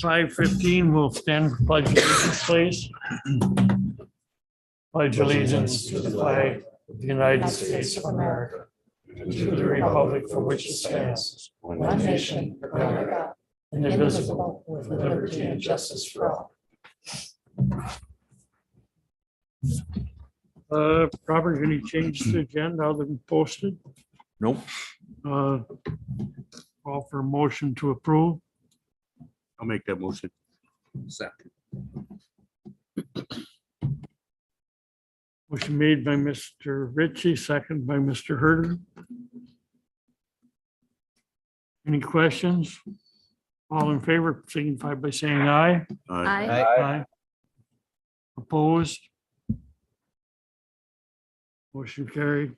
5:15, we'll stand for pledge allegiance, please. Pledge allegiance to the flag of the United States of America, to the republic for which it stands, one nation, under God, indivisible, with liberty and justice for all. Robert, any change to the agenda other than posted? Nope. Call for a motion to approve. I'll make that motion. Second. Motion made by Mr. Ritchie, second by Mr. Herder. Any questions? All in favor, signify by saying aye. Aye. Opposed? Motion carried.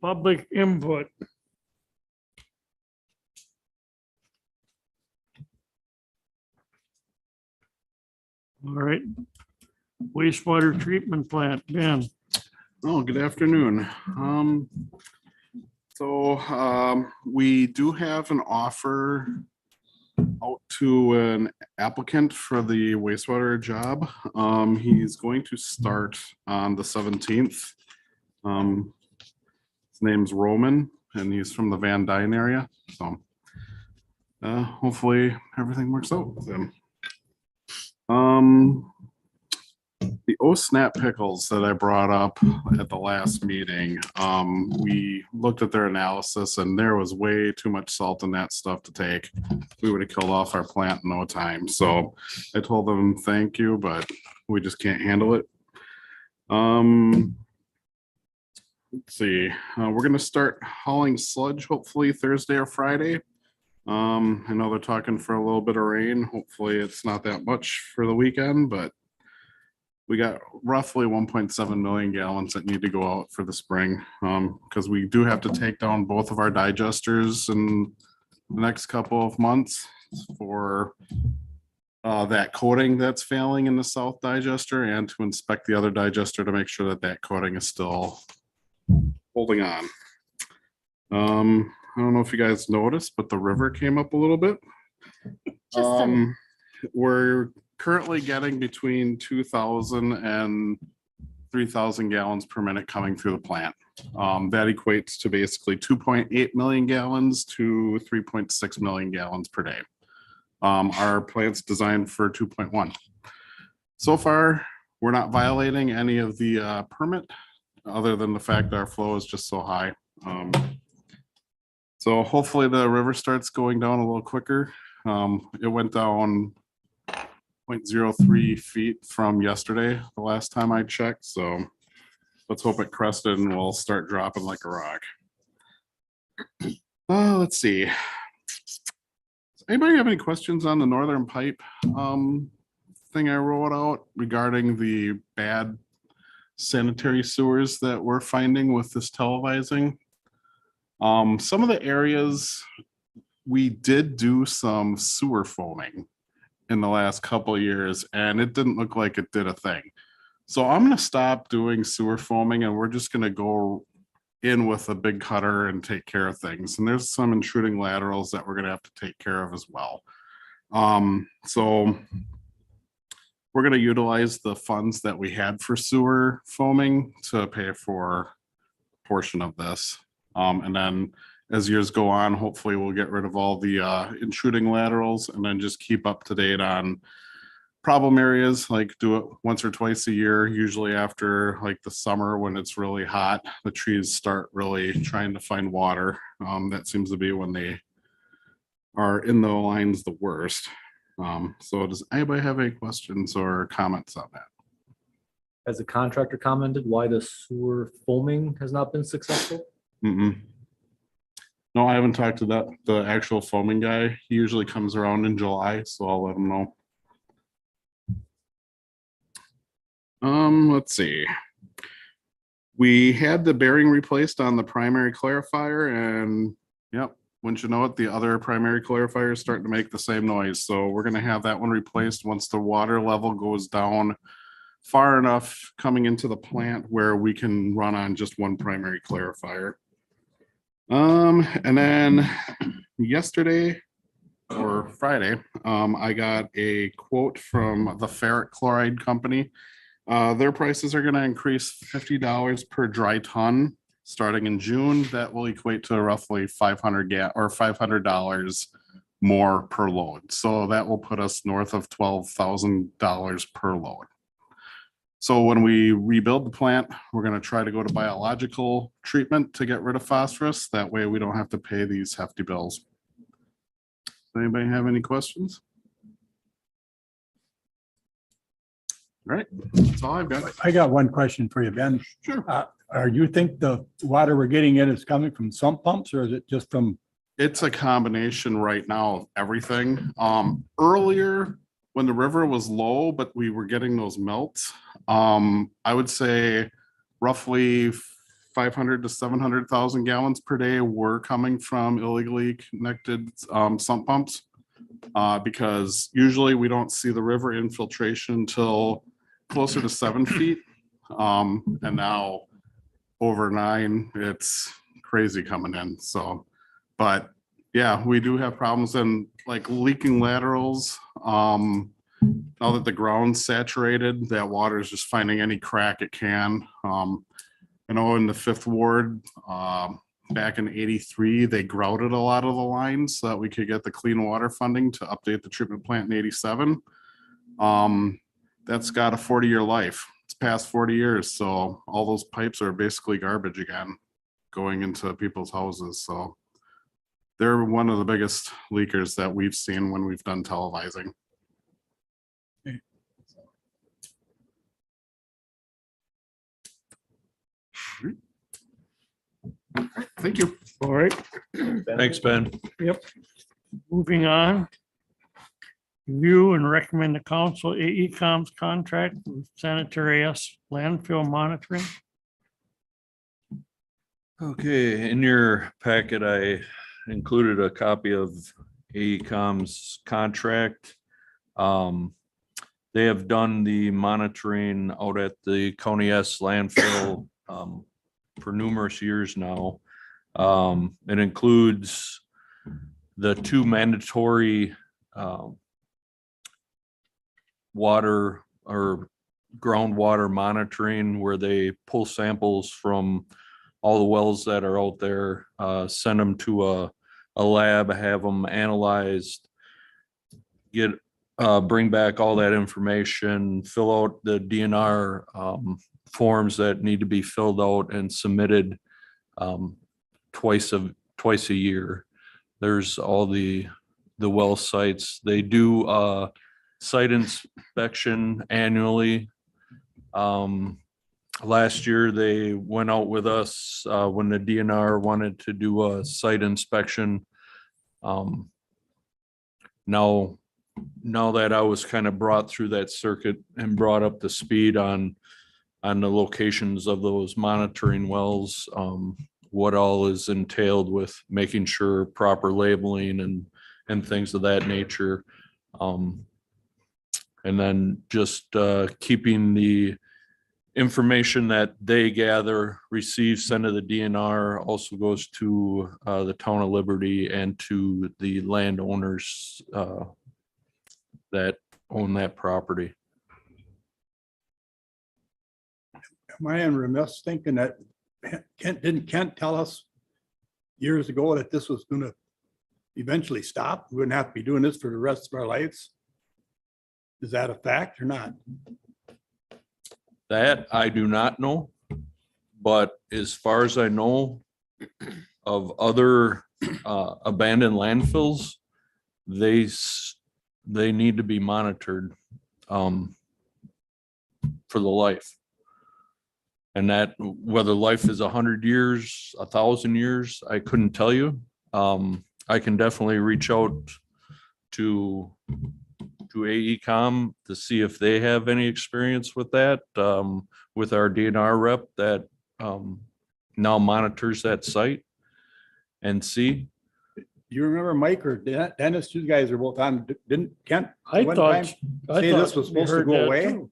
Public input. All right. Wastewater treatment plant, Ben. Oh, good afternoon. We do have an offer out to an applicant for the wastewater job. He's going to start on the 17th. His name's Roman and he's from the Van Dyne area. So hopefully everything works out with him. The O-Snap pickles that I brought up at the last meeting, we looked at their analysis and there was way too much salt in that stuff to take. We would have killed off our plant in no time. So I told them, thank you, but we just can't handle it. Let's see, we're going to start hauling sludge hopefully Thursday or Friday. I know they're talking for a little bit of rain. Hopefully it's not that much for the weekend, but we got roughly 1.7 million gallons that need to go out for the spring. Because we do have to take down both of our digesters in the next couple of months for that coating that's failing in the south digester and to inspect the other digester to make sure that that coating is still holding on. I don't know if you guys noticed, but the river came up a little bit. We're currently getting between 2,000 and 3,000 gallons per minute coming through the plant. That equates to basically 2.8 million gallons to 3.6 million gallons per day. Our plant's designed for 2.1. So far, we're not violating any of the permit other than the fact that our flow is just so high. So hopefully the river starts going down a little quicker. It went down 0.03 feet from yesterday, the last time I checked. So let's hope it crested and we'll start dropping like a rock. Let's see. Does anybody have any questions on the Northern Pipe thing I wrote out regarding the bad sanitary sewers that we're finding with this televising? Some of the areas we did do some sewer foaming in the last couple of years and it didn't look like it did a thing. So I'm going to stop doing sewer foaming and we're just going to go in with a big cutter and take care of things. And there's some intruding laterals that we're going to have to take care of as well. So we're going to utilize the funds that we had for sewer foaming to pay for a portion of this. And then as years go on, hopefully we'll get rid of all the intruding laterals and then just keep up to date on problem areas, like do it once or twice a year, usually after like the summer when it's really hot, the trees start really trying to find water. That seems to be when they are in the lines the worst. So does anybody have any questions or comments on that? Has the contractor commented why the sewer foaming has not been successful? No, I haven't talked to the actual foaming guy. He usually comes around in July, so I'll let him know. Let's see. We had the bearing replaced on the primary clarifier and yep, wouldn't you know it, the other primary clarifier is starting to make the same noise. So we're going to have that one replaced once the water level goes down far enough coming into the plant where we can run on just one primary clarifier. And then yesterday or Friday, I got a quote from the ferric chloride company. Their prices are gonna increase $50 per dry ton starting in June. That will equate to roughly 500 or $500 more per load. So that will put us north of $12,000 per load. So when we rebuild the plant, we're gonna try to go to biological treatment to get rid of phosphorus. That way we don't have to pay these hefty bills. Does anybody have any questions? All right, that's all I've got. I got one question for you, Ben. Sure. Are you think the water we're getting in is coming from sump pumps or is it just from, It's a combination right now of everything. Earlier, when the river was low, but we were getting those melts, I would say roughly 500 to 700,000 gallons per day were coming from illegally connected sump pumps. Because usually we don't see the river infiltration until closer to 7 feet. And now over 9, it's crazy coming in. So, but yeah, we do have problems and like leaking laterals. Now that the ground's saturated, that water is just finding any crack it can. I know in the 5th Ward, back in '83, they grouted a lot of the lines so that we could get the clean water funding to update the treatment plant in '87. That's got a 40-year life. It's past 40 years. So all those pipes are basically garbage again, going into people's houses. So they're one of the biggest leakers that we've seen when we've done televising. Thank you. All right, Thanks, Ben. moving on. Review and recommend the council AECom's contract with sanitary landfill monitoring. Okay, in your packet, I included a copy of AECom's contract. They have done the monitoring out at the County S landfill for numerous years now. It includes the 2 mandatory water or groundwater monitoring where they pull samples from all the wells that are out there, send them to a lab, have them analyzed, bring back all that information, fill out the DNR forms that need to be filled out and submitted twice a year. There's all the well sites. They do site inspection annually. Last year, they went out with us when the DNR wanted to do a site inspection. Now that I was kind of brought through that circuit and brought up to speed on the locations of those monitoring wells, what all is entailed with making sure proper labeling and things of that nature. And then just keeping the information that they gather, receive, send to the DNR, also goes to the town of Liberty and to the landowners that own that property. am I remiss thinking that didn't Kent tell us years ago that this was gonna eventually stop? We wouldn't have to be doing this for the rest of our lives? Is that a fact or not? That I do not know, but as far as I know of other abandoned landfills, they need to be monitored for the life. And that whether life is 100 years, 1,000 years, I couldn't tell you. I can definitely reach out to AECom to see if they have any experience with that, with our DNR rep that now monitors that site and see. You remember Mike or Dennis, you guys are both on, didn't Kent? I one thought. time say this was we supposed to heard go that away? too.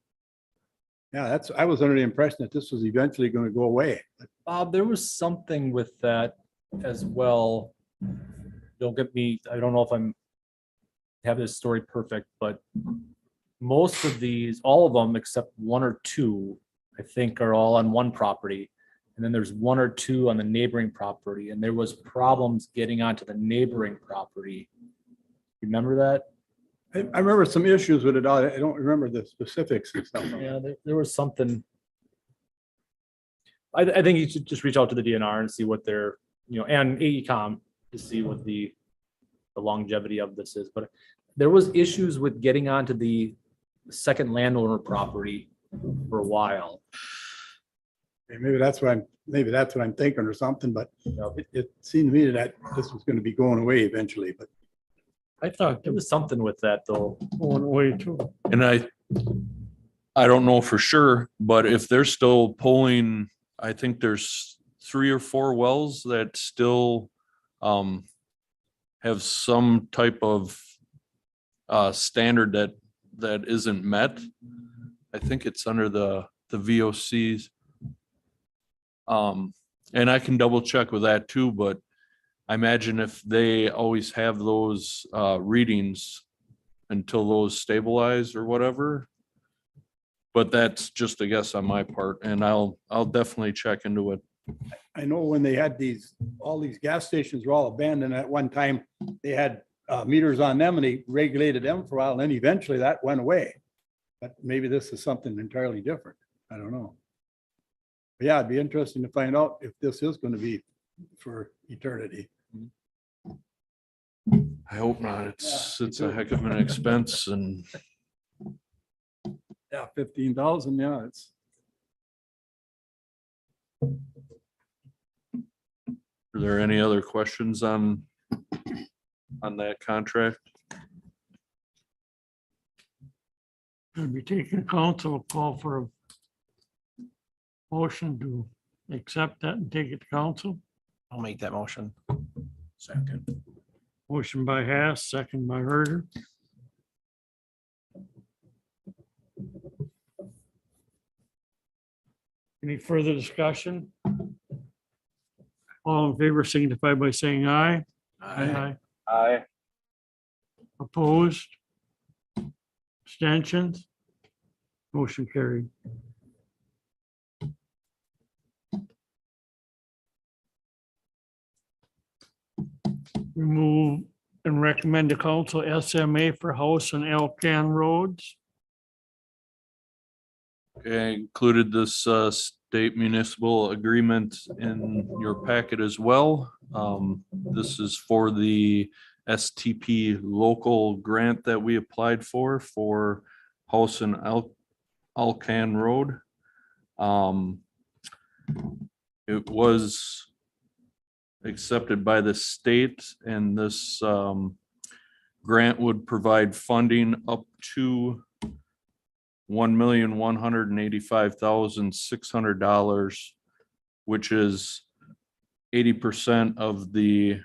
Yeah, I was under the impression that this was eventually going to go away. Bob, there was something with that as well. don't get me, I don't know if I'm have this story perfect, but most of these, all of them except one or two, I think are all on one property. And then there's one or two on the neighboring property, and there was problems getting onto the neighboring property. Remember that? I remember some issues with it. I don't remember the specifics and stuff. Yeah, there was something. I think you should just reach out to the DNR and see what their, and AECom to see what the longevity of this is. But there was issues with getting onto the second landowner property for a while. Maybe that's what I'm thinking or something, but it seemed to me that this was going to be going away eventually, but I thought There it was was something with that though. going away too. And I don't know for sure, but if they're still pulling, I think there's 3 or 4 wells that still have some type of standard that isn't met. I think it's under the VOCs. And I can double check with that too, but I imagine if they always have those readings until those stabilize or whatever. But that's just a guess on my part, and I'll definitely check into it. I know when they had all these gas stations were all abandoned at one time, they had meters on them and they regulated them for a while, and then eventually that went away. But maybe this is something entirely different. I don't know. But yeah, it'd be interesting to find out if this is going to be for eternity. I hope not. It's a heck of an expense and Yeah, 15,000, yeah, it's. are there any other questions on that contract? Should be taking council call for a motion to accept that and take it to council. I'll make that motion. Second. Motion by Haas, second by Herder. Any further discussion? All in favor signify by saying aye. Aye. Aye. Opposed? Abstentions? Motion carried. Remove and recommend to council SMA for House and Elkan roads. Okay, included this state municipal agreement in your packet as well. This is for the STP local grant that we applied for House and Alcan Road. It was accepted by the state, and this grant would provide funding up to $1,185,600, which is 80% of the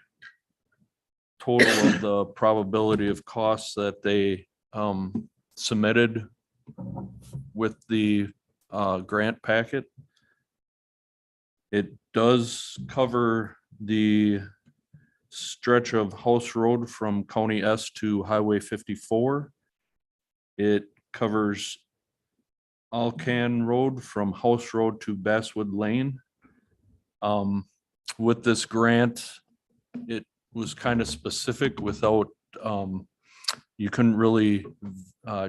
total of the probability of costs that they submitted with the grant packet. It does cover the stretch of House Road from County S to Highway 54. It covers Alcan Road from House Road to Basswood Lane. With this grant, it was kind of specific without, you couldn't really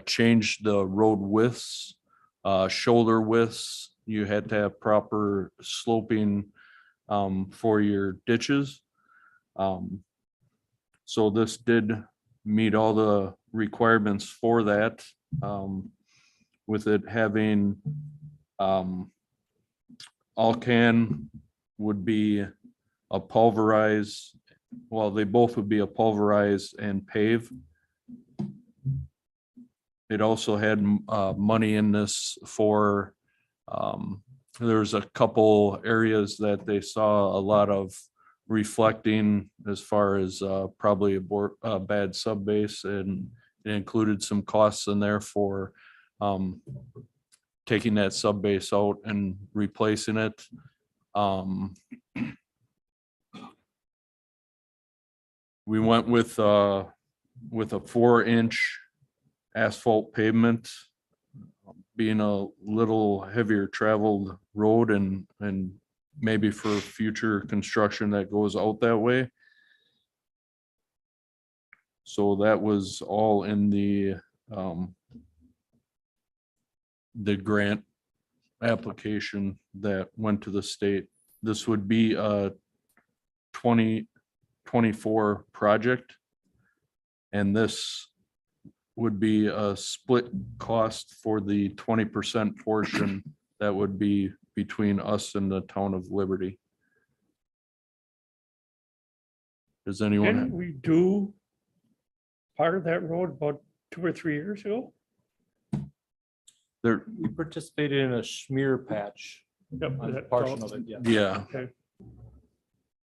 change the road widths, shoulder widths. You had to have proper sloping for your ditches. So this did meet all the requirements for that. With it having Alcan would be a pulverize, well, they both would be a pulverize and pave. It also had money in this for, there's a couple areas that they saw a lot of reflecting as far as probably a bad sub base, and it included some costs in there for taking that sub base out and replacing it. We went with a 4-inch asphalt pavement, being a little heavier traveled road and maybe for future construction that goes out that way. So that was all in the grant application that went to the state. This would be a 2024 project. And this would be a split cost for the 20% portion that would be between us and the town of Liberty. Does anyone, Didn't we do part of that road about 2 or 3 years ago? there, We participated in a smear patch Yep, on a that's portion all. of it, yeah. yeah. Okay.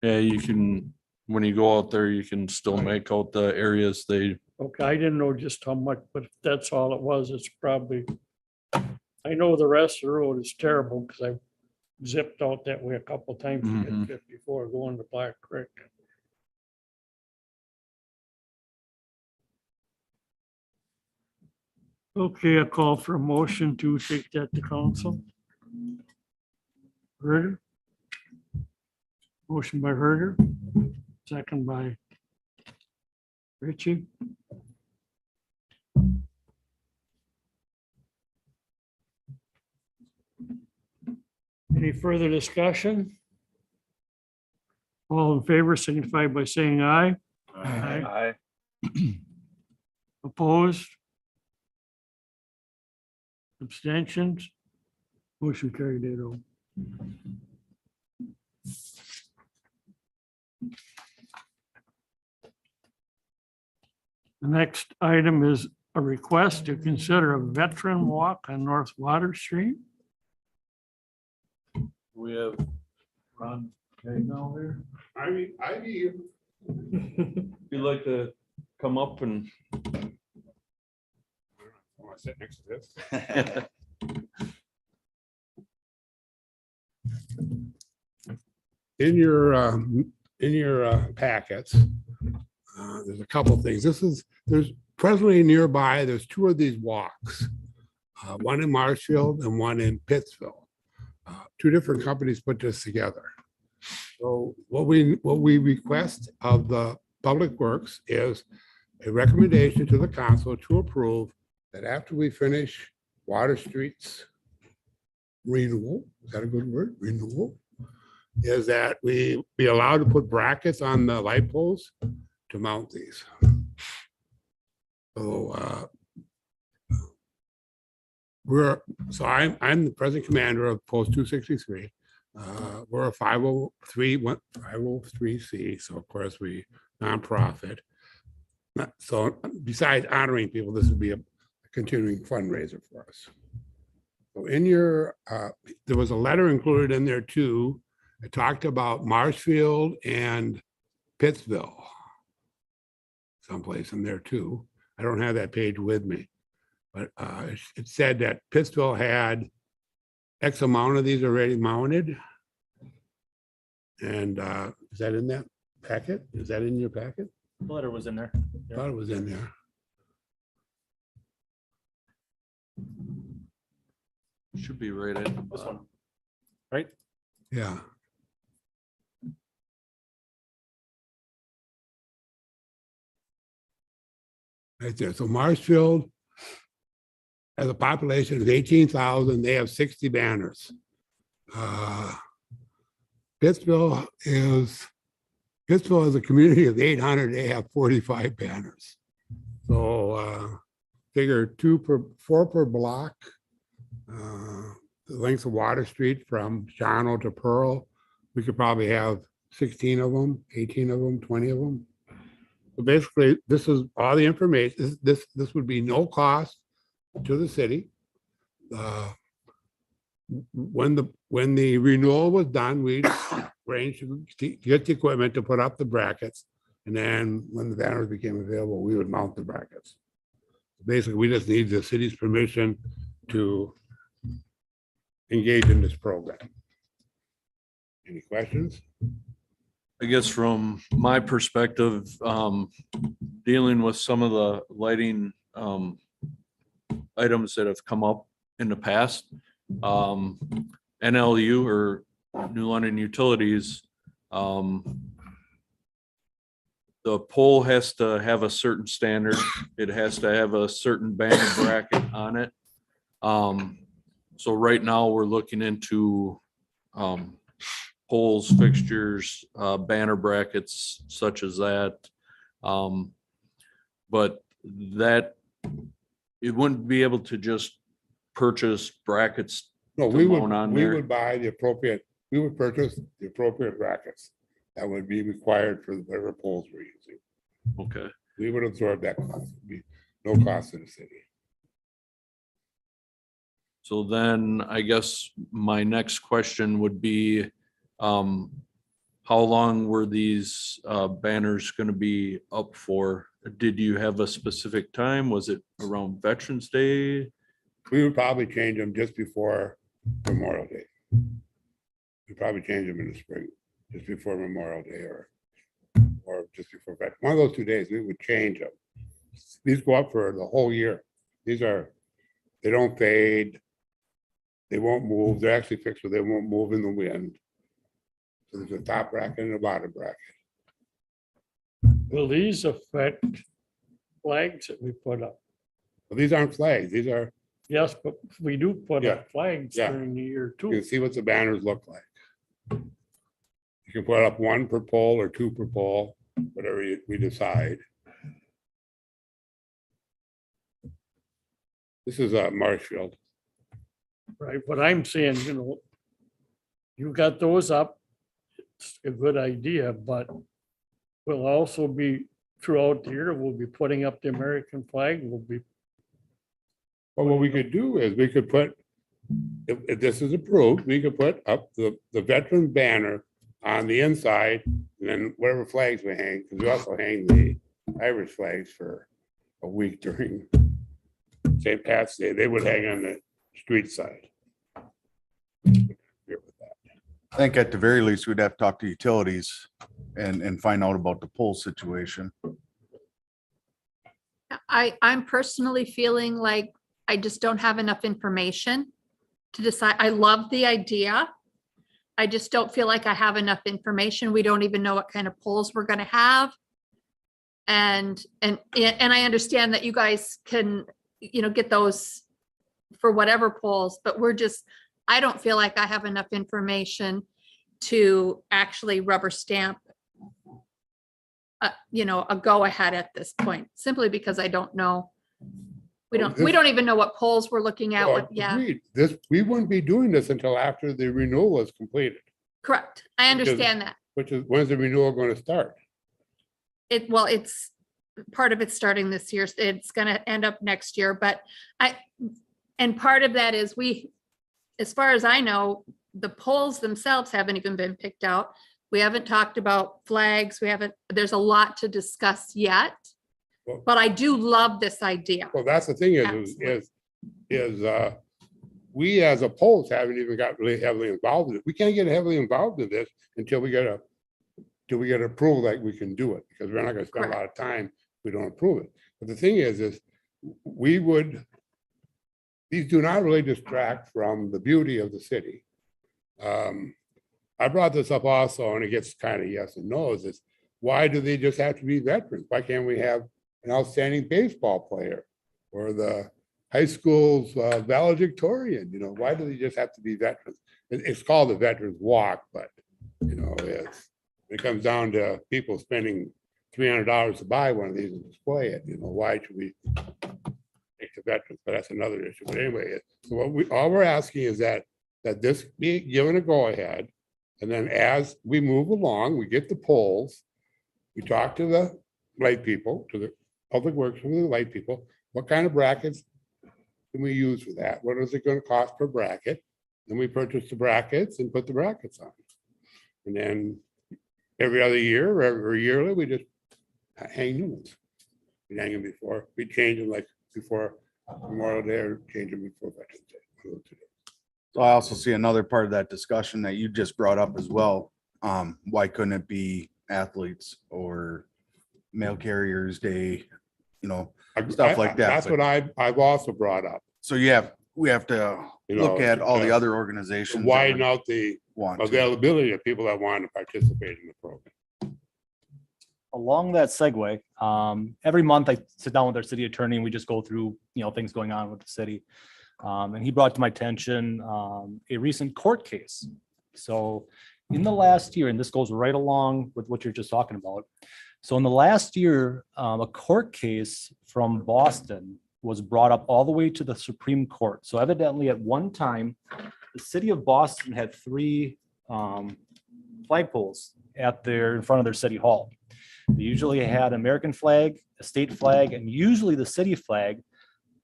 Yeah, you can, when you go out there, you can still make out the areas they, Okay, I didn't know just how much, but if that's all it was, it's probably, I know the rest of the road is terrible because I zipped out that way a couple times to Mhm. get 54 going to Black Creek. Okay, a call for a motion to take that to council. Herder? Motion by Herder, second by Richie. Any further discussion? All in favor signify by saying aye. Aye. Opposed? Abstentions? Motion carried 8-0. The next item is a request to consider a veteran walk on North Water Street. we have Ron Cagnall here. You'd like to come up and sit next to this. In your packets, there's a couple of things. There's presently nearby, there's 2 of these walks. One in Marshfield and one in Pittsville. 2 different companies put this together. So what we request of the Public Works is a recommendation to the council to approve that after we finish Water Street's renewal, is that a good word? Renewal? Is that we be allowed to put brackets on the light poles to mount these. So I'm the present commander of post 263. We're a 503C, so of course we nonprofit. So besides honoring people, this would be a continuing fundraiser for us. So in your, there was a letter included in there too. It talked about Marshfield and Pittsville. Someplace in there too. I don't have that page with me. But it said that Pittsville had X amount of these already mounted. And is that in that packet? Is that in your packet? The letter was in there. I thought it was in there. should be right at the This bottom. one. Right? Yeah. Right there. So Marshfield has a population of 18,000. They have 60 banners. Pittsville is a community of 800. They have 45 banners. So figure 4 per block. The length of Water Street from Shawano to Pearl. We could probably have 16 of them, 18 of them, 20 of them. So basically, this is all the information. This would be no cost to the city. When the renewal was done, we arranged to get the equipment to put up the brackets. And then when the banners became available, we would mount the brackets. Basically, we just need the city's permission to engage in this program. Any questions? I guess from my perspective, dealing with some of the lighting, items that have come up in the past, NLU or New London Utilities, the pole has to have a certain standard. It has to have a certain banner bracket on it. So right now we're looking into, poles, fixtures, banner brackets such as that. But that, it wouldn't be able to just purchase brackets. No, to we mount on we there. would buy the appropriate, we would purchase the appropriate brackets that would be required for whatever poles we're using. Okay. We would absorb that cost. It'd be no cost to the city. So then I guess my next question would be, how long were these banners going to be up for? Did you have a specific time? Was it around Veterans Day? We would probably change them just before Memorial Day. We'd probably change them in the spring, just before Memorial Day or just before, one of those 2 days, we would change them. These go up for the whole year. These are, they don't fade. They won't move. They're actually fixed, so they won't move in the wind. So there's a top bracket and a bottom bracket. Will these affect flags that we put up? But these aren't flags. These are, Yes, but we do put Yeah. up flags Yeah. during the year you too. can see what the banners look like. You can put up one per pole or two per pole, whatever we decide. This is Marshfield. Right, but I'm saying, you got those up, it's a good idea, but we'll also be, throughout the year, we'll be putting up the American flag, we'll be, But what we could do is we could put, if this is approved, we could put up the veteran banner on the inside and then whatever flags we hang, because we also hang the Irish flags for a week during St. Pat's Day. They would hang on the street side. I think at the very least, we'd have to talk to utilities and find out about the pole situation. I'm personally feeling like I just don't have enough information to decide. I love the idea. I just don't feel like I have enough information. We don't even know what kind of polls we're gonna have. And I understand that you guys can, get those for whatever polls, but I don't feel like I have enough information to actually rubber stamp a go ahead at this point, simply because I don't know. We don't even know what polls we're looking at. Well, agreed. We wouldn't be doing this until after the renewal is completed, Correct. I understand that. which is, when's the renewal going to start? It's part of it starting this year. It's gonna end up next year, but and part of that is as far as I know, the polls themselves haven't even been picked out. We haven't talked about flags. There's a lot to discuss yet. Well- But I do love this idea. Well, that's the thing Absolutely. is we as a polls haven't even got really heavily involved in it. We can't get heavily involved in this until we get approval that we can do it, because we're not gonna spend a lot of time if we don't approve it. But the thing is these do not really distract from the beauty of the city. I brought this up also, and it gets kind of yes and no, is why do they just have to be veterans? Why can't we have an outstanding baseball player or the high school's valedictorian? Why do they just have to be veterans? It's called the Veterans Walk, but it comes down to people spending $300 to buy one of these and display it. Why should we take the veterans? But that's another issue. But anyway, so all we're asking is that this be given a go ahead. And then as we move along, we get the polls, we talk to the light people, to the public works, from the light people, what kind of brackets can we use for that? What is it going to cost per bracket? Then we purchase the brackets and put the brackets on. And then every other year or every yearly, we just hang new ones. We hang them before, we change them like before Memorial Day or change them before Veterans Day. So I also see another part of that discussion that you just brought up as well. Why couldn't it be athletes or mail carriers day, stuff like that. That's what I've also brought up, So we have to You look know, at all the uh, other to organizations. that widen would out the want to. availability of people that want to participate in the program. Along that segue, every month I sit down with our city attorney and we just go through, things going on with the city. And he brought to my attention, a recent court case. So in the last year, and this goes right along with what you're just talking about. So in the last year, a court case from Boston was brought up all the way to the Supreme Court. So evidently at one time, the city of Boston had 3 flagpoles in front of their city hall. They usually had American flag, a state flag, and usually the city flag.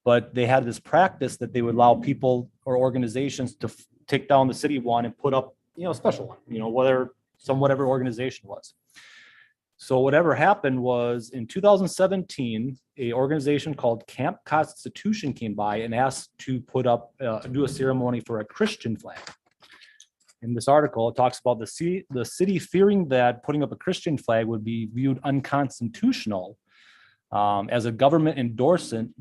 But they had this practice that they would allow people or organizations to take down the city one and put up, a special one, whatever organization was. So whatever happened was in 2017, a organization called Camp Constitution came by and asked to do a ceremony for a Christian flag. In this article, it talks about the city fearing that putting up a Christian flag would be viewed unconstitutional as a government endorsement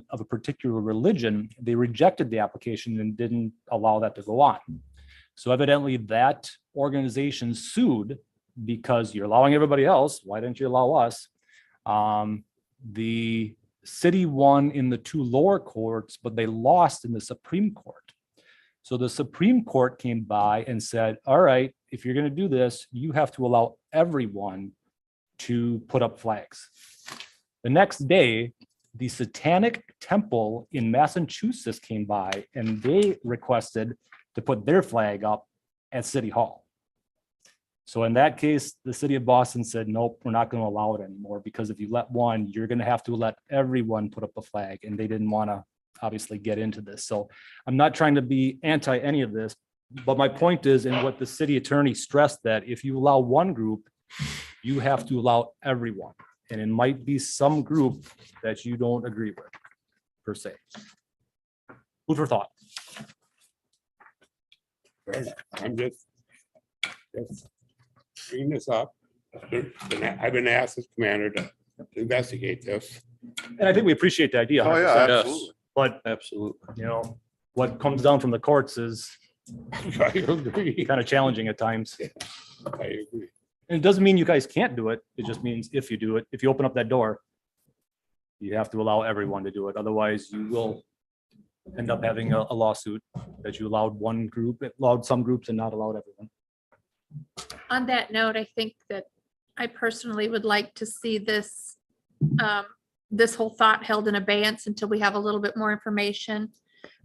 of a particular religion. They rejected the application and didn't allow that to go on. So evidently that organization sued because you're allowing everybody else. Why didn't you allow us? The city won in the 2 lower courts, but they lost in the Supreme Court. So the Supreme Court came by and said, all right, if you're going to do this, you have to allow everyone to put up flags. The next day, the Satanic Temple in Massachusetts came by and they requested to put their flag up at City Hall. So in that case, the city of Boston said, nope, we're not going to allow it anymore, because if you let one, you're going to have to let everyone put up a flag, and they didn't want to obviously get into this. So I'm not trying to be anti any of this, but my point is, and what the city attorney stressed, that if you allow one group, you have to allow everyone. And it might be some group that you don't agree with, per se. Food for thought. I'm just bringing this up. I've been asked as commander to investigate this. And I think we appreciate the idea. Oh, 100%. yeah, Yes. absolutely. But, Absolutely. what comes down from the courts is I agree. kind of challenging at times. I agree. And it doesn't mean you guys can't do it. It just means if you do it, if you open up that door, you have to allow everyone to do it. Otherwise, you will end up having a lawsuit that you allowed some groups and not allowed everyone. On that note, I think that I personally would like to see this, this whole thought held in abeyance until we have a little bit more information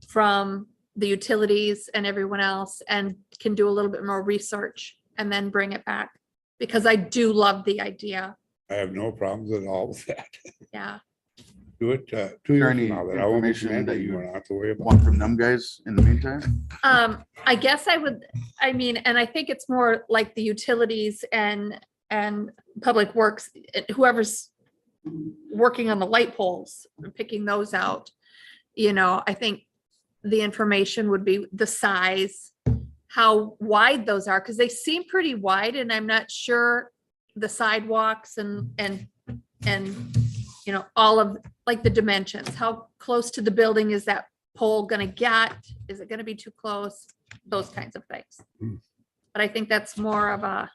from the utilities and everyone else, and can do a little bit more research and then bring it back. Because I do love the idea. I have no problems at all with that. Yeah. Do it 2 there years any from now, that I won't be information commander that you anymore. I don't have to worry about. Want from them guys in the meantime? I guess and I think it's more like the utilities and public works, whoever's working on the light poles, picking those out. I think the information would be the size, how wide those are, because they seem pretty wide, and I'm not sure the sidewalks and all of like the dimensions. How close to the building is that pole gonna get? Is it gonna be too close? Those kinds of things. But I think that's more of a,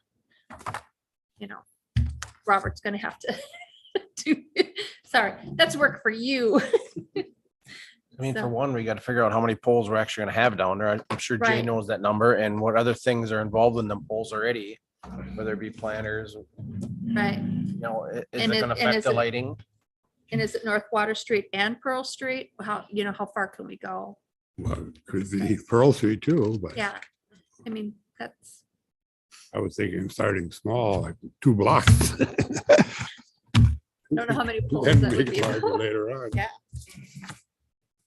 Robert's gonna have to do, sorry, that's work for you. I mean, So- for one, we got to figure out how many poles we're actually going to have down there. I'm sure Jay Right. knows that number, and what other things are involved in the poles already, whether it be planters, Right. is And it going to and affect is the it- lighting? And is it North Water Street and Pearl Street? How far can we go? Well, could be Pearl Street too, but Yeah, I mean, that's, I was thinking starting small, like 2 blocks. I don't know how many poles Then that would make be. larger later on. Yeah.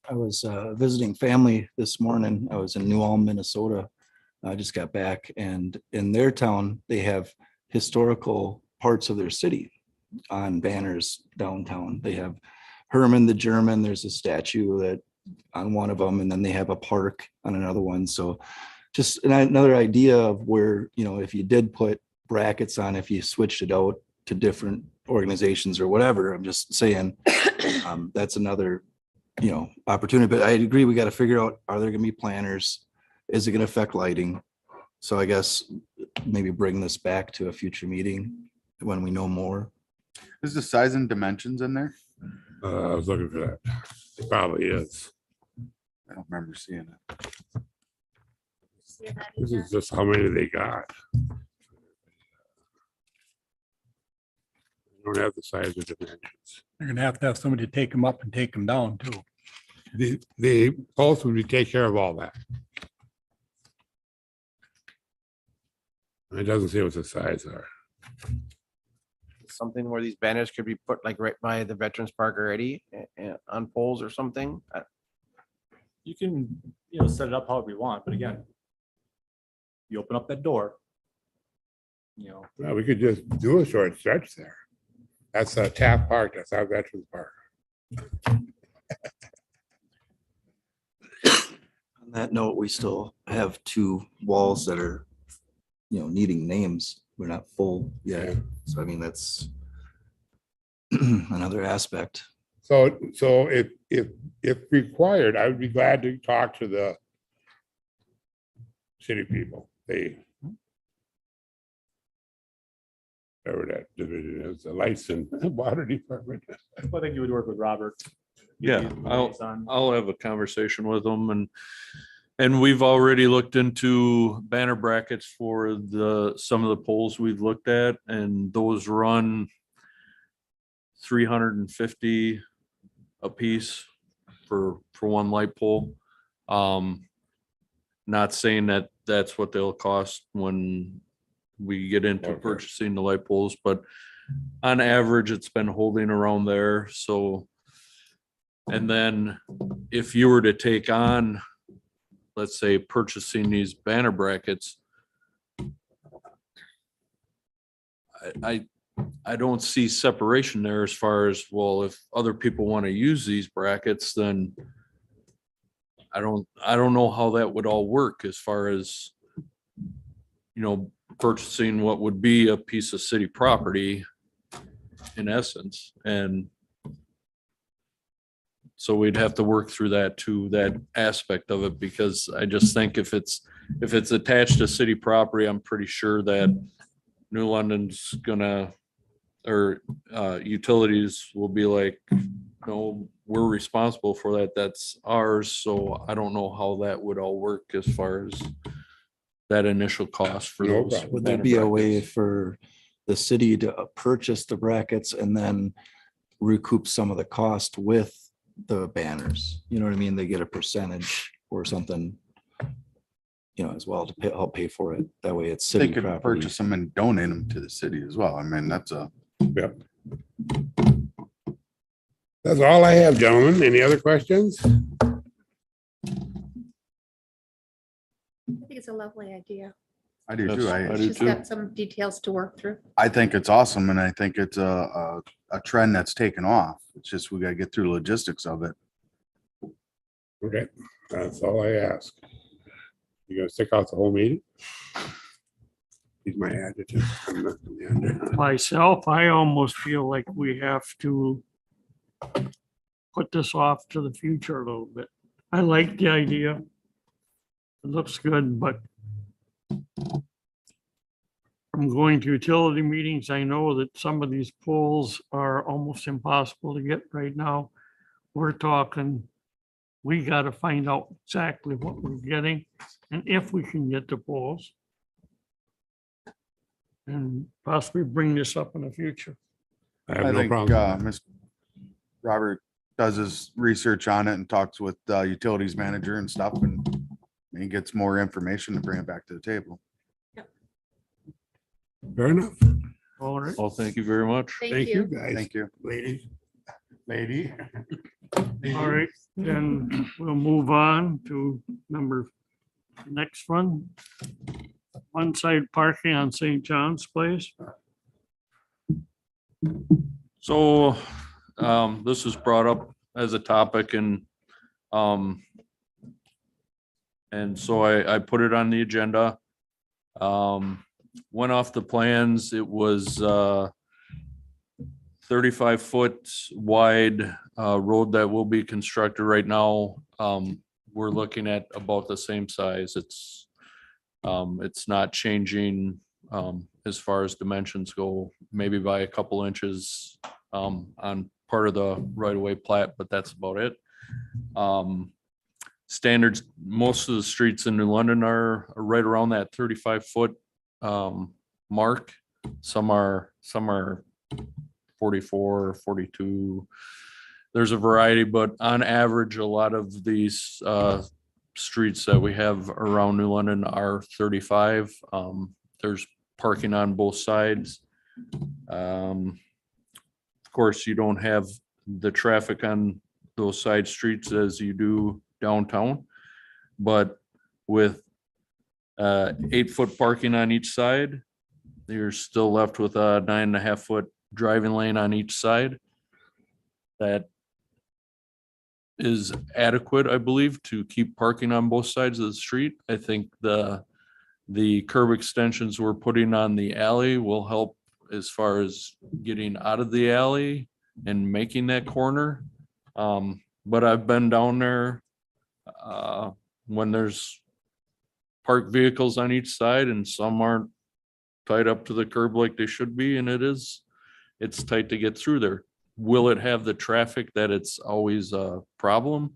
I was visiting family this morning. I was in New Ulm, Minnesota. I just got back, and in their town, they have historical parts of their city on banners downtown. They have Herman the German. There's a statue that on one of them, and then they have a park on another one. So just another idea of where, you know, if you did put brackets on, if you switched it out to different organizations or whatever, I'm just saying, that's another, you know, opportunity. But I agree, we got to figure out, are there gonna be planners? Is it gonna affect lighting? So I guess maybe bring this back to a future meeting when we know more. Is the size and dimensions in there? I was looking for that. It probably is. I don't remember seeing it. This is just how many they got. Don't have the size of dimensions. You're gonna have somebody take them up and take them down too. The post would take care of all that. It doesn't say what the size are. Something where these banners could be put like right by the Veterans Park already on poles or something. You can, you know, set it up however you want, but again, you open up that door, you know, Well, we could just do a short stretch there. That's a Taft Park. That's our Veterans Park. On that note, we still have 2 walls that are, you know, needing names. We're not full yet. So I mean, that's another aspect. So if required, I would be glad to talk to the city people. Whatever that division is, the lights and water department. I think you would work with Robert. Yeah, You'd be the I'll- liaison. I'll have a conversation with them and we've already looked into banner brackets for some of the poles we've looked at, and those run 350 a piece for one light pole. Not saying that that's what they'll cost when we get into Okay. purchasing the light poles, but on average, it's been holding around there, so. And then if you were to take on, let's say, purchasing these banner brackets, I don't see separation there as far as, well, if other people want to use these brackets, then I don't know how that would all work as far as, you know, purchasing what would be a piece of city property in essence. And so we'd have to work through that too, that aspect of it, because I just think if it's attached to city property, I'm pretty sure that New London's gonna, or utilities will be like, no, we're responsible for that. That's ours. So I don't know how that would all work as far as that initial cost for No those. problem. Would there banner be a way brackets. for the city to purchase the brackets and then recoup some of the cost with the banners? You know what I mean? They get a percentage or something, you know, as well to help pay for it. That way it's They city could property. purchase them and donate them to the city as well. I mean, that's a, Yep. That's all I have, gentlemen. Any other questions? I think it's a lovely idea. I do too. Yes, I do She's too. got some details to work through. I think it's awesome, and I think it's a trend that's taken off. It's just, we gotta get through the logistics of it. Okay, that's all I ask. You gonna stick out the whole meeting? He's my adjutant. I'm not the adjutant. Myself, I almost feel like we have to put this off to the future a little bit. I like the idea. It looks good, but from going to utility meetings, I know that some of these poles are almost impossible to get right now. We're talking, we got to find out exactly what we're getting and if we can get the poles. And possibly bring this up in the future. I I have no think, problem. Mr. Robert does his research on it and talks with utilities manager and stuff, and he gets more information to bring it back to the table. Fair enough. All right. Well, thank you very much. Thank you, guys. Thank you. Ladies. Lady. All right, then we'll move on to next one. On-site parking on St. John's Place. So this was brought up as a topic and And so I put it on the agenda. Went off the plans. It was 35-foot wide road that will be constructed right now. We're looking at about the same size. It's not changing as far as dimensions go, maybe by a couple inches on part of the right-of-way plat, but that's about it. Standards, most of the streets in New London are right around that 35-foot mark. Some are 44, 42. There's a variety, but on average, a lot of these streets that we have around New London are 35. There's parking on both sides. Of course, you don't have the traffic on those side streets as you do downtown, but with 8-foot parking on each side, you're still left with a 9.5-foot driving lane on each side. That is adequate, I believe, to keep parking on both sides of the street. I think the curb extensions we're putting on the alley will help as far as getting out of the alley and making that corner. But I've been down there when there's parked vehicles on each side and some aren't tied up to the curb like they should be, and it's tight to get through there. Will it have the traffic that it's always a problem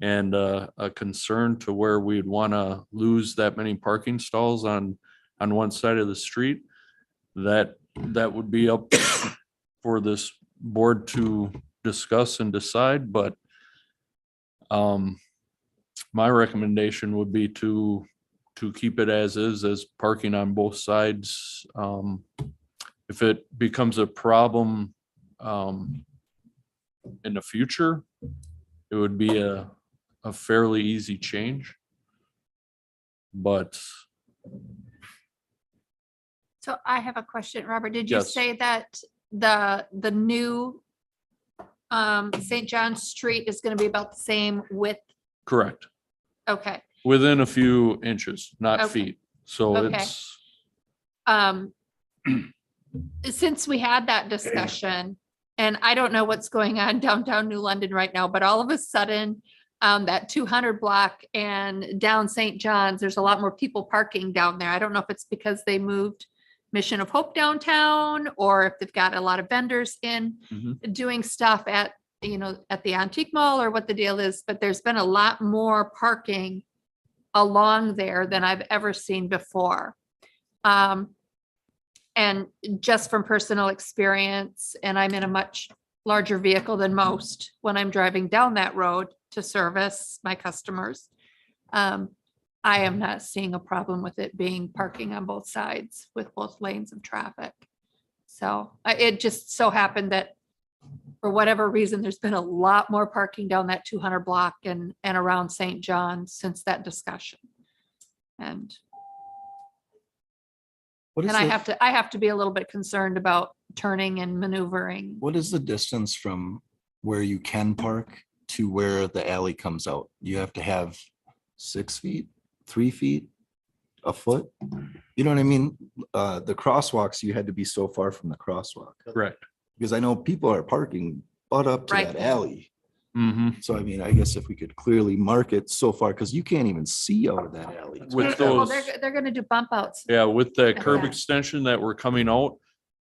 and a concern to where we'd want to lose that many parking stalls on one side of the street? That would be up for this board to discuss and decide, but my recommendation would be to keep it as parking on both sides. If it becomes a problem in the future, it would be a fairly easy change. But So I have a question, Robert. Did you Yes. say that the new St. John's Street is going to be about the same width? correct, Okay. within a few inches, not Okay. feet. So Okay. it's, Since we had that discussion, and I don't know what's going on downtown New London right now, but all of a sudden, that 200 block and down St. John's, there's a lot more people parking down there. I don't know if it's because they moved Mission of Hope downtown, or if they've got a lot of vendors in doing stuff at the Antique Mall, or what the deal is, but there's been a lot more parking along there than I've ever seen before. And just from personal experience, and I'm in a much larger vehicle than most when I'm driving down that road to service my customers. I am not seeing a problem with it being parking on both sides with both lanes of traffic. So it just so happened that for whatever reason, there's been a lot more parking down that 200 block and around St. John since that discussion. And I have to be a little bit concerned about turning and maneuvering. What is the distance from where you can park to where the alley comes out? You have to have 6 feet, 3 feet, a foot? You know what I mean? The crosswalks, you had to be so far from the crosswalk. correct. Because I know people are parking butt up to Right. that alley. Mhm. So I mean, I guess if we could clearly mark it so far, because you can't even see out of that alley. With Well, those, they're gonna do bump outs. yeah, with the curb Yeah. extension that we're coming out,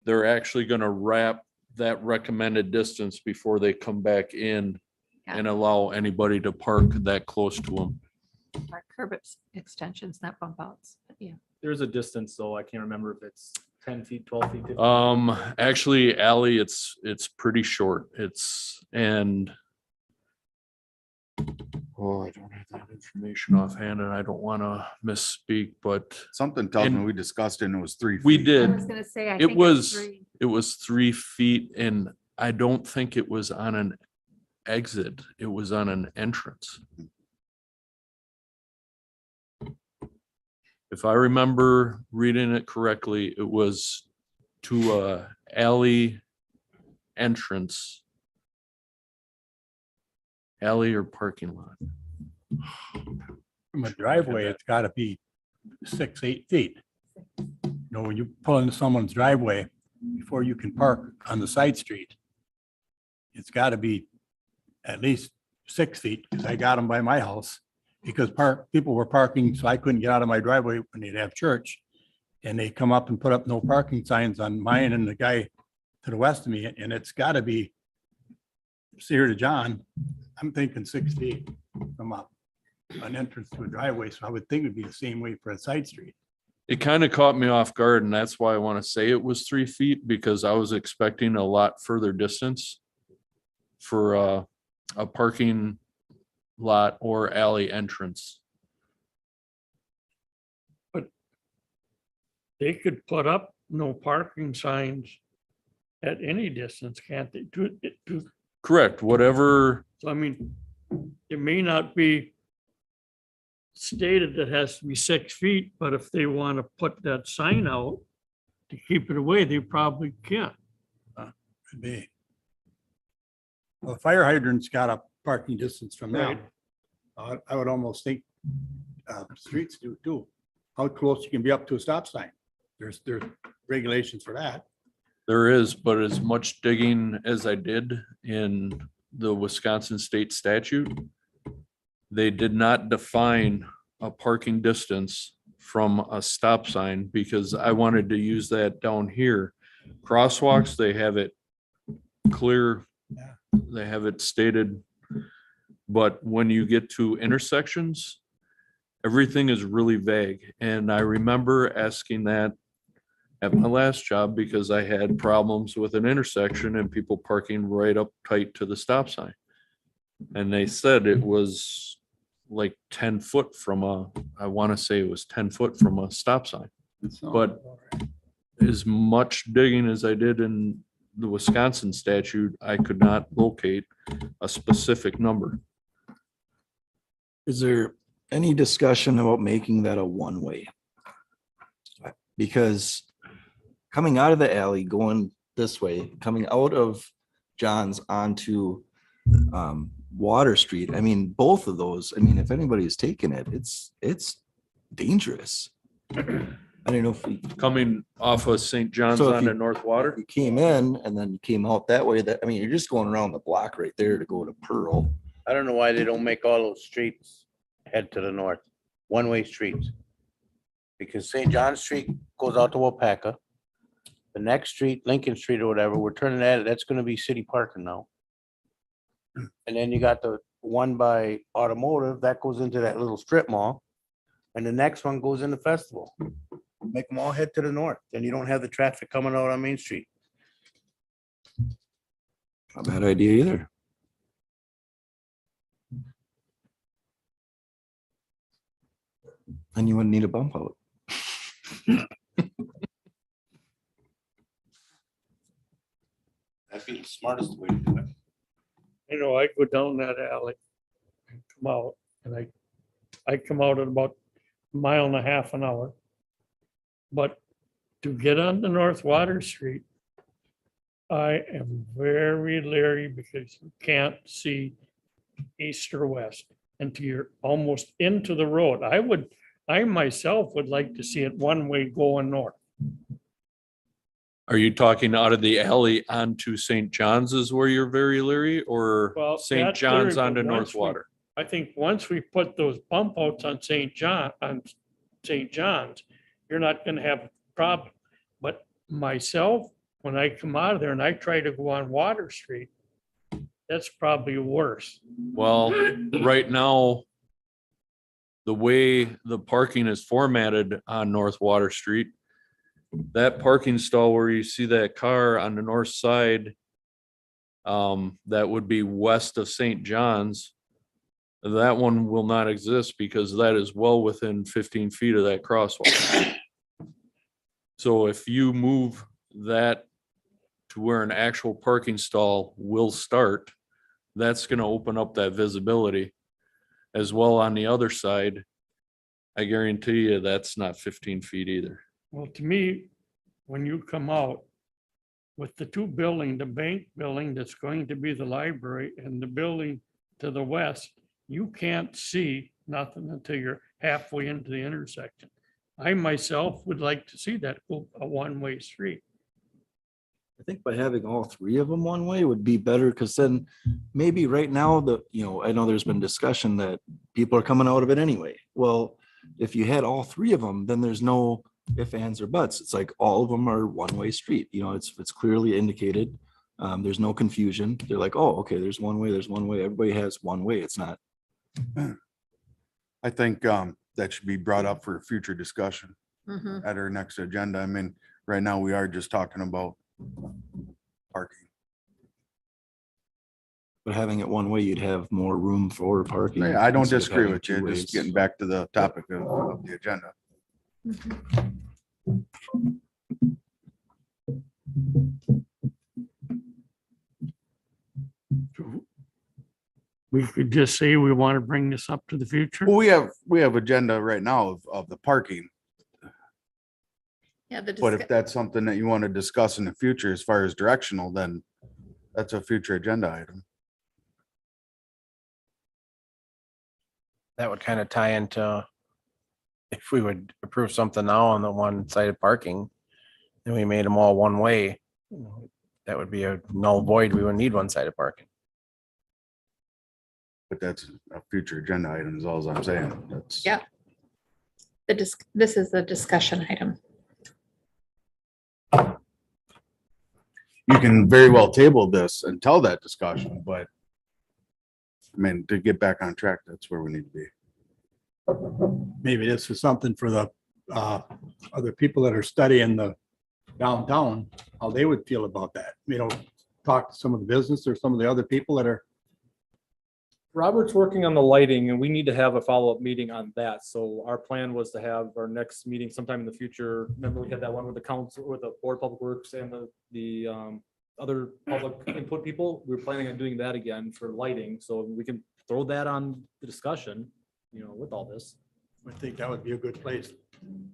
they're actually gonna wrap that recommended distance before they come back in Yeah. and allow anybody to park that close to them. Our curb extensions, not bump outs. But yeah. There's a distance, though. I can't remember if it's 10 feet, 12 feet. 15 feet. Actually, alley, it's pretty short. I don't have that information offhand and I don't want to misspeak, but Something tells me And we discussed it and it was 3 we feet. I did. was gonna say, I It think it's was- 3. It was 3 feet and I don't think it was on an exit. It was on an entrance. If I remember reading it correctly, it was to a alley entrance. Alley or parking lot. from a driveway, it's gotta be 6, 8 feet. You know, when you pull into someone's driveway, before you can park on the side street, it's gotta be at least 6 feet, because I got them by my house. Because people were parking, so I couldn't get out of my driveway when they'd have church. And they come up and put up no parking signs on mine and the guy to the west of me, and it's gotta be Sear to John, I'm thinking 6 feet from an entrance to a driveway, so I would think it'd be the same way for a side street. It kind of caught me off guard, and that's why I want to say it was 3 feet, because I was expecting a lot further distance for a parking lot or alley entrance. They could put up no parking signs at any distance, can't they? Correct, whatever, So I mean, it may not be stated that has to be 6 feet, but if they want to put that sign out to keep it away, they probably can. Could be. Well, the fire hydrant's got a parking distance from them. I would almost think streets do too. How close you can be up to a stop sign. There's regulations for that. there is, but as much digging as I did in the Wisconsin state statute, they did not define a parking distance from a stop sign, because I wanted to use that down here. Crosswalks, they have it clear, they have it stated. But when you get to intersections, everything is really vague. And I remember asking that at my last job, because I had problems with an intersection and people parking right up tight to the stop sign. And they said it was like 10 foot from I want to say it was 10 foot from a stop sign. But as much digging as I did in the Wisconsin statute, I could not locate a specific number. Is there any discussion about making that a one-way? Because coming out of the alley, going this way, coming out of John's onto Water Street, I mean, both of those, I mean, if anybody's taken it, it's dangerous. I don't know if we Coming off of St. John's So if onto you- North Water, you came in and then you came out that way, that, I mean, you're just going around the block right there to go to Pearl. I don't know why they don't make all those streets head to the north, one-way streets. Because St. John Street goes out to Wapaka. The next street, Lincoln Street or whatever, we're turning that's gonna be city parking now. And then you got the one by Automotive, that goes into that little strip mall. And the next one goes into Festival. Make them all head to the north, then you don't have the traffic coming out on Main Street. Not a bad idea either. And you wouldn't need a bump out. That'd be the smartest way to do it. You know, I go down that alley and come out, and I come out at about a mile and a half an hour. But to get on the North Water Street, I am very leery, because you can't see east or west until you're almost into the road. I myself would like to see it one way going north. are you talking out of the alley onto St. John's is where you're very leery, or Well, St. that's John's leery, onto but North once we- Water? I think once we put those bump outs on St. John's, you're not gonna have a problem. But myself, when I come out of there and I try to go on Water Street, that's probably worse. Well, right now, the way the parking is formatted on North Water Street, that parking stall where you see that car on the north side, that would be west of St. John's, that one will not exist, because that is well within 15 feet of that crosswalk. So if you move that to where an actual parking stall will start, that's gonna open up that visibility. As well on the other side, I guarantee you that's not 15 feet either. Well, to me, when you come out with the two building, the bank building that's going to be the library, and the building to the west, you can't see nothing until you're halfway into the intersection. I myself would like to see that go a one-way street. I think by having all three of them one way would be better, because then maybe right now I know there's been discussion that people are coming out of it anyway. Well, if you had all three of them, then there's no ifs, ands, or buts. It's like all of them are one-way street. It's clearly indicated. There's no confusion. They're like, oh, okay, there's one way, there's one way. Everybody has one way. It's not. I think that should be brought up for future discussion Mhm. at our next agenda. I mean, right now we are just talking about parking. But having it one way, you'd have more room for parking. I don't instead of disagree having with you, two just ways. getting back to the topic of the agenda. We could just say we want to bring this up to the future. Well, we have agenda right now of the parking, Yeah, the but if discuss- that's something that you want to discuss in the future as far as directional, then that's a future agenda item. That would kind of tie into if we would approve something now on the one-sided parking, and we made them all one way, that would be a null void. We would need one-sided parking. But that's a future agenda item is all I'm saying. That's. Yeah. This is a discussion item. You can very well table this until that discussion, but I mean, to get back on track, that's where we need to be. Maybe this is something for the other people that are studying the downtown, how they would feel about that. Talk to some of the business or some of the other people that are, Robert's working on the lighting and we need to have a follow-up meeting on that. So our plan was to have our next meeting sometime in the future. Remember, we had that one with the council, with the Board of Public Works and the other public input people. We're planning on doing that again for lighting, so we can throw that on the discussion, with all this. I think that would be a good place,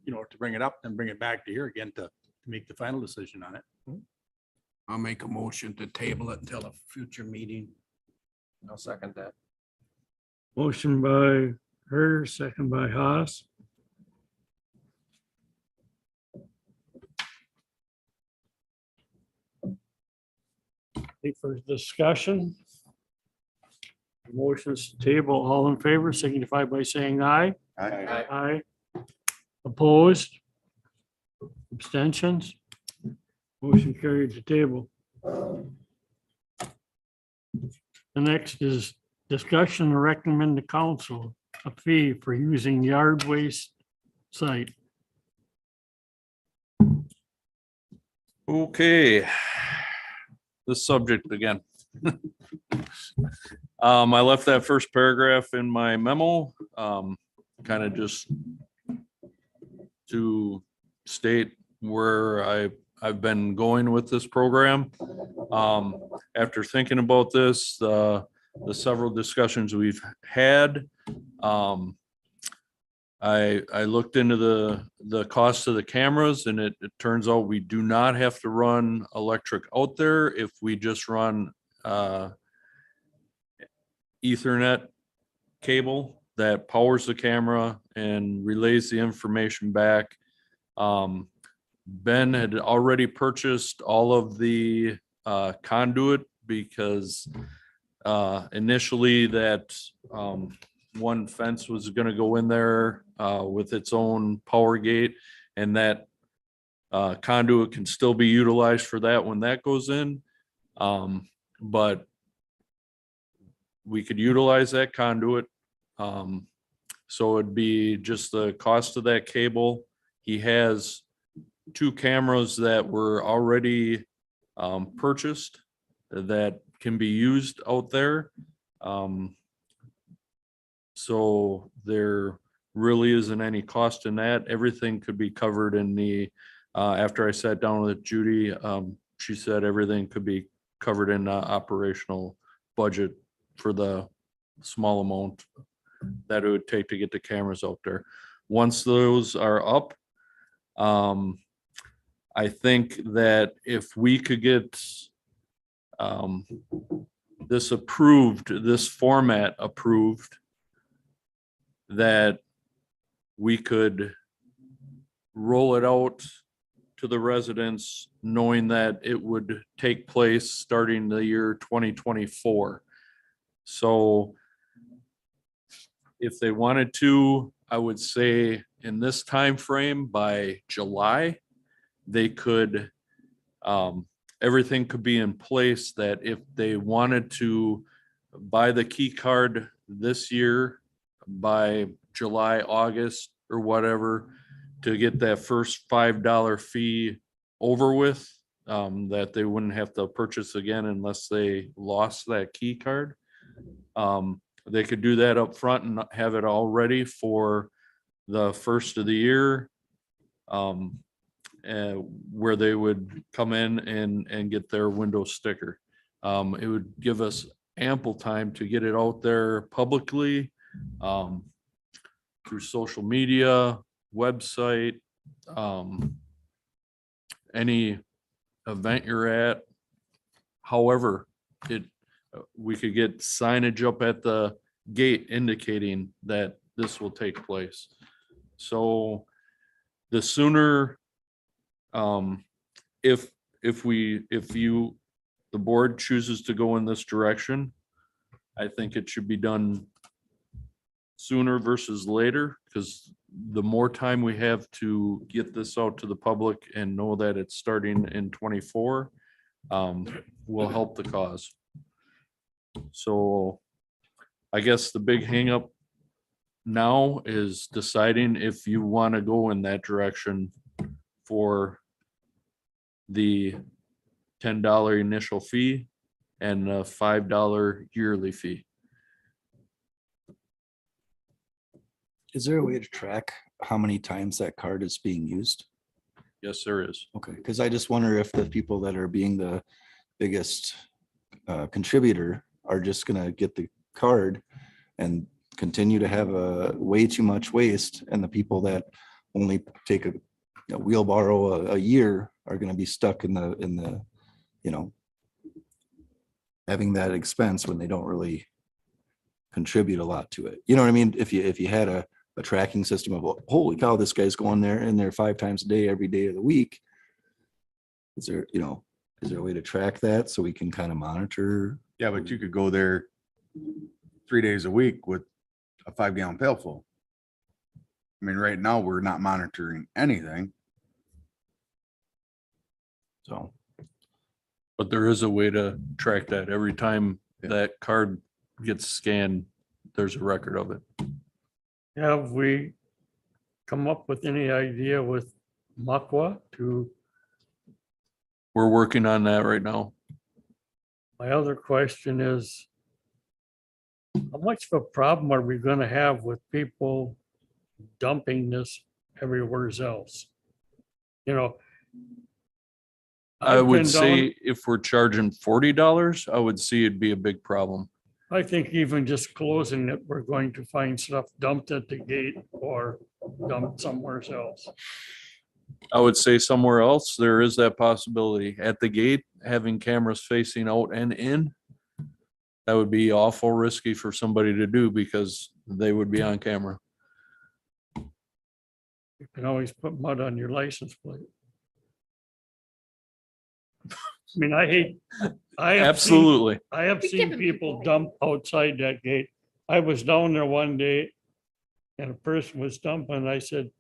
to bring it up and bring it back to here again to make the final decision on it. I'll make a motion to table it until a future meeting. I'll second that. Motion by her, second by Haas. Any further discussion? Motions to table, all in favor, signify by saying aye. Aye. Opposed? Abstentions? Motion carried to table. The next is discussion and recommend to council a fee for using yard waste site. Okay. This subject again. I left that first paragraph in my memo, kind of just to state where I've been going with this program. After thinking about this, the several discussions we've had, I looked into the cost of the cameras, and it turns out we do not have to run electric out there if we just run Ethernet cable that powers the camera and relays the information back. Ben had already purchased all of the conduit because initially that one fence was going to go in there with its own power gate, and that conduit can still be utilized for that when that goes in. But we could utilize that conduit. So it'd be just the cost of that cable. He has 2 cameras that were already purchased that can be used out there. So there really isn't any cost in that. Everything could be covered in the, after I sat down with Judy, she said everything could be covered in the operational budget for the small amount that it would take to get the cameras out there. Once those are up, I think that if we could get this approved, this format approved, that we could roll it out to the residents, knowing that it would take place starting the year 2024. So if they wanted to, I would say in this time frame by July, they could, everything could be in place that if they wanted to buy the key card this year by July, August, or whatever, to get that first $5 fee over with, that they wouldn't have to purchase again unless they lost that key card. They could do that up front and have it all ready for the first of the year. Where they would come in and get their window sticker. It would give us ample time to get it out there publicly, through social media, website, any event you're at. However, we could get signage up at the gate indicating that this will take place. So the sooner, if the board chooses to go in this direction, I think it should be done sooner versus later, because the more time we have to get this out to the public and know that it's starting in 24, will help the cause. So I guess the big hangup now is deciding if you want to go in that direction for the $10 initial fee and a $5 yearly fee. Is there a way to track how many times that card is being used? Yes, there is. Okay, because I just wonder if the people that are being the biggest contributor are just gonna get the card and continue to have a way too much waste, and the people that only take a wheelbarrow a year are gonna be stuck in the having that expense when they don't really contribute a lot to it. You know what I mean? If you had a tracking system of, holy cow, this guy's going in there 5 times a day, every day of the week. Is there a way to track that so we can kind of monitor? Yeah, but you could go there 3 days a week with a 5-gallon pail full. I mean, right now, we're not monitoring anything. So, But there is a way to track that. Every time that card gets scanned, there's a record of it. Have we come up with any idea with Makwa to, We're working on that right now. my other question is, how much of a problem are we gonna have with people dumping this everywhere else? You know. I I've would been say down- if we're charging $40, I would see it'd be a big problem. I think even just closing it, we're going to find stuff dumped at the gate or dumped somewhere else. I would say somewhere else, there is that possibility. At the gate, having cameras facing out and in, that would be awful risky for somebody to do because they would be on camera. You can always put mud on your license plate. I mean, I have seen- Absolutely. I have You're seen giving people people- dump outside that gate. I was down there one day and a person was dumping. And I said,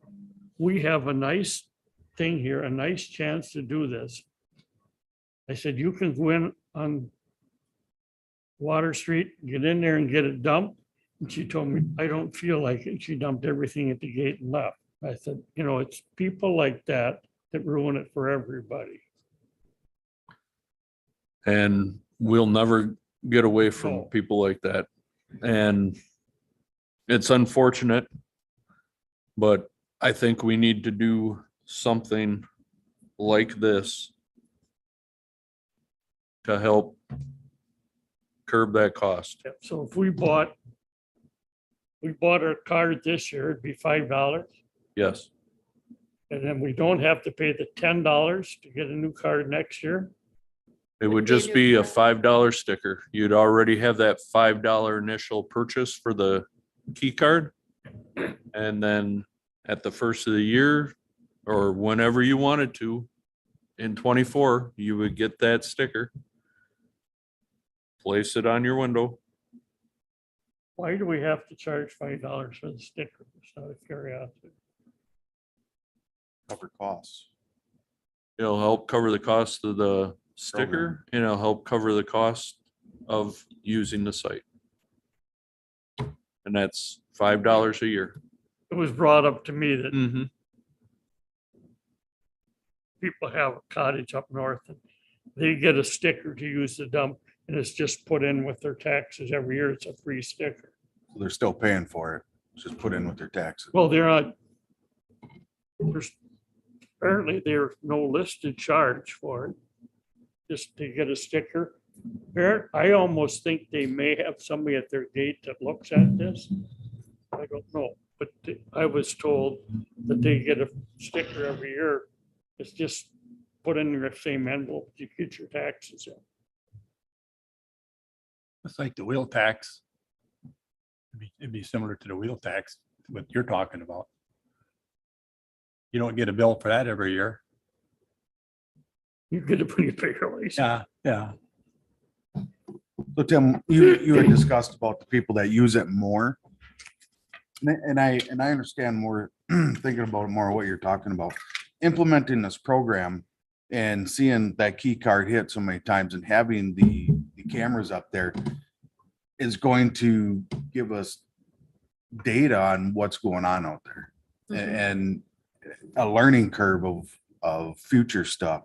we have a nice thing here, a nice chance to do this. I said, you can go in on Water Street, get in there and get it dumped. And she told me, I don't feel like it. She dumped everything at the gate and left. I said, it's people like that that ruin it for everybody. And we'll never get away from No. people like that. And it's unfortunate, but I think we need to do something like this to help curb that cost. Yep, so if we bought our card this year, it'd be $5. Yes. And then we don't have to pay the $10 to get a new card next year. It would just be a $5 sticker. You'd already have that $5 initial purchase for the key card. And then at the first of the year or whenever you wanted to, in 24, you would get that sticker. Place it on your window. Why do we have to charge $5 for the sticker? Just out of curiosity. Cover costs. It'll help cover the cost of the sticker and it'll help cover the cost of using the site. And that's $5 a year. It was brought up to me that Mm-hmm. people have a cottage up north and they get a sticker to use the dump and it's just put in with their taxes every year. It's a free sticker. So they're still paying for it. It's just put in with their taxes. Well, they're not. There's apparently there's no listed charge for it. Just to get a sticker. I almost think they may have somebody at their gate that looks at this. I don't know, but I was told that they get a sticker every year. It's just put in your same envelope, you get your taxes in. It's like the wheel tax. It'd be similar to the wheel tax, what you're talking about. You don't get a bill for that every year. You get a pretty bigger license. Yeah. So Tim, you had discussed about the people that use it more. And I understand more, thinking about it more what you're talking about. Implementing this program and seeing that key card hit so many times and having the cameras up there is going to give us data on what's going on out there and a learning curve of future stuff.